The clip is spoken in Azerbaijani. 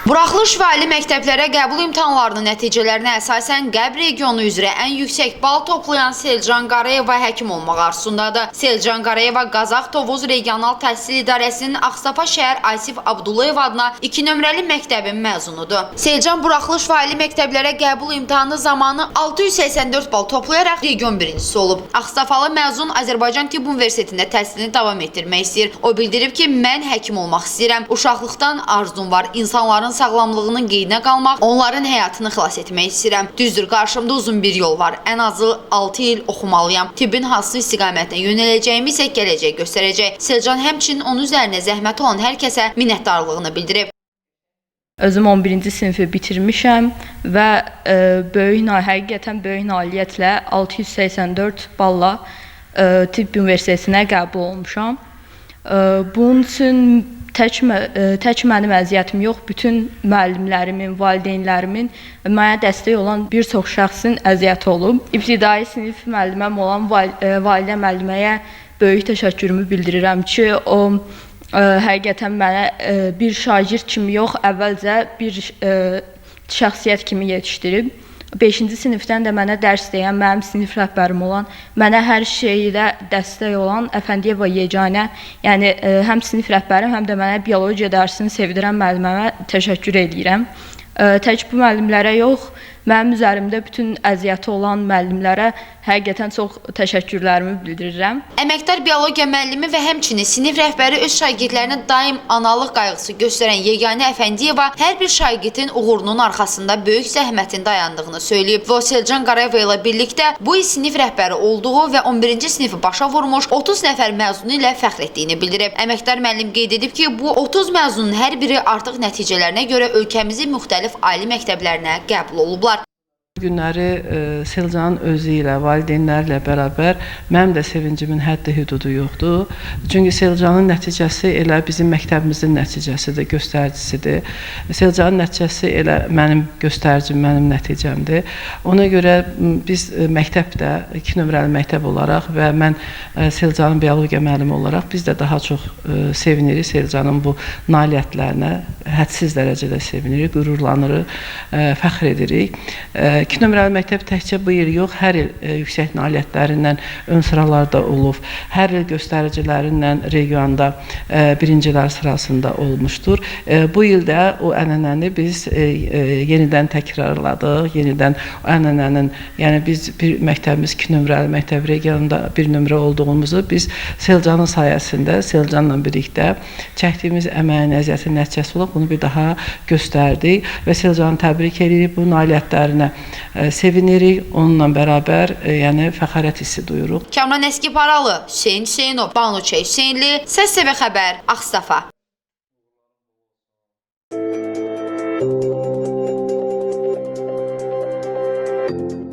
Buraxılış və ali məktəblərə qəbul imtahanlarının nəticələrinə əsasən Qəbr regionu üzrə ən yüksək bal toplayan Selcan Qarayeva həkim olmaq arzusundadır. Selcan Qarayeva Qazax Tovuz Regional Təhsil İdarəsinin Ağstafa şəhər Asif Abdullayev adına 2 nömrəli məktəbin məzunudur. Selcan buraxılış və ali məktəblərə qəbul imtahanı zamanı 684 bal toplayaraq region birincisi olub. Ağstafalı məzun Azərbaycan Tibb Universitetində təhsilini davam etdirmək istəyir. O bildirib ki, mən həkim olmaq istəyirəm. Uşaqlıqdan arzum var. İnsanların sağlamlığının qeydinə qalmaq, onların həyatını xilas etmək istəyirəm. Düzdür, qarşımda uzun bir yol var. Ən azı 6 il oxumalıyam. Tibbin hansı istiqamətə yönələcəyimi isə gələcək göstərəcək. Selcan həmçinin onun üzərinə zəhmət olan hər kəsə minnətdarlığını bildirib. Özüm 11-ci sinifi bitirmişəm və həqiqətən böyük nailiyyətlə 684 balla Tibb Universitetinə qəbul olmuşam. Bunun üçün tək mənim əziyyətim yox, bütün müəllimlərimin, valideynlərimin mənə dəstək olan bir çox şəxsin əziyyəti olub. İbtidai sinif müəlliməm olan Validə müəlliməyə böyük təşəkkürümü bildirirəm ki, o həqiqətən mənə bir şagird kimi yox, əvvəlcə bir şəxsiyyət kimi yetişdirib. 5-ci sinifdən də mənə dərs deyən, mənim sinif rəhbərim olan, mənə hər şeydə dəstək olan Əfəndiyeva Yeganə, yəni həm sinif rəhbərim, həm də mənə biologiya dərsini sevdirən müəllimə təşəkkür edirəm. Tək bu müəllimlərə yox, mənim üzərimdə bütün əziyyəti olan müəllimlərə həqiqətən çox təşəkkürlərimi bildirirəm. Əməkdar biologiya müəllimi və həmçinin sinif rəhbəri öz şagirdlərinə daim analıq qayğısı göstərən Yeganə Əfəndiyeva hər bir şagirdin uğurunun arxasında böyük zəhmətin dayandığını söyləyib. Və Selcan Qarayeva ilə birlikdə bu il sinif rəhbəri olduğu və 11-ci sinifi başa vurmuş 30 nəfər məzunu ilə fəxr etdiyini bildirib. Əməkdar müəllim qeyd edib ki, bu 30 məzunun hər biri artıq nəticələrinə görə ölkəmizin müxtəlif ali məktəblərinə qəbul olublar. Bu günləri Selcanın özü ilə, valideynlərlə bərabər mənim də sevincimin həddi hüdudu yoxdur. Çünki Selcanın nəticəsi elə bizim məktəbimizin nəticəsidir, göstəricisidir. Selcanın nəticəsi elə mənim göstəricim, mənim nəticəmdir. Ona görə biz məktəbdə, 2 nömrəli məktəb olaraq və mən Selcanın biologiya müəllimi olaraq biz də daha çox sevinirik Selcanın bu nailiyyətlərinə, hədsiz dərəcədə sevinirik, qürurlanırıq, fəxr edirik. 2 nömrəli məktəb təkcə bu il yox, hər il yüksək nailiyyətlərindən ön sıralarda olub, hər il göstəricilərindən regionda birincilər sırasında olmuşdur. Bu il də o ənənəni biz yenidən təkrarladıq, yenidən o ənənənin, yəni biz bir məktəbimiz 2 nömrəli məktəb regionda 1 nömrə olduğumuzu biz Selcanın sayəsində, Selcanla birlikdə çəkdiyimiz əməyin, əziyyətin nəticəsi olub, bunu bir daha göstərdik və Selcanı təbrik edirik, bu nailiyyətlərinə sevinirik, onunla bərabər yəni fəxarət hissi duyuruq. Kamran Əskiparalı, Hüseyn Hüseynov, Banu Hüseynli, Səs TV Xəbər, Ağstafa.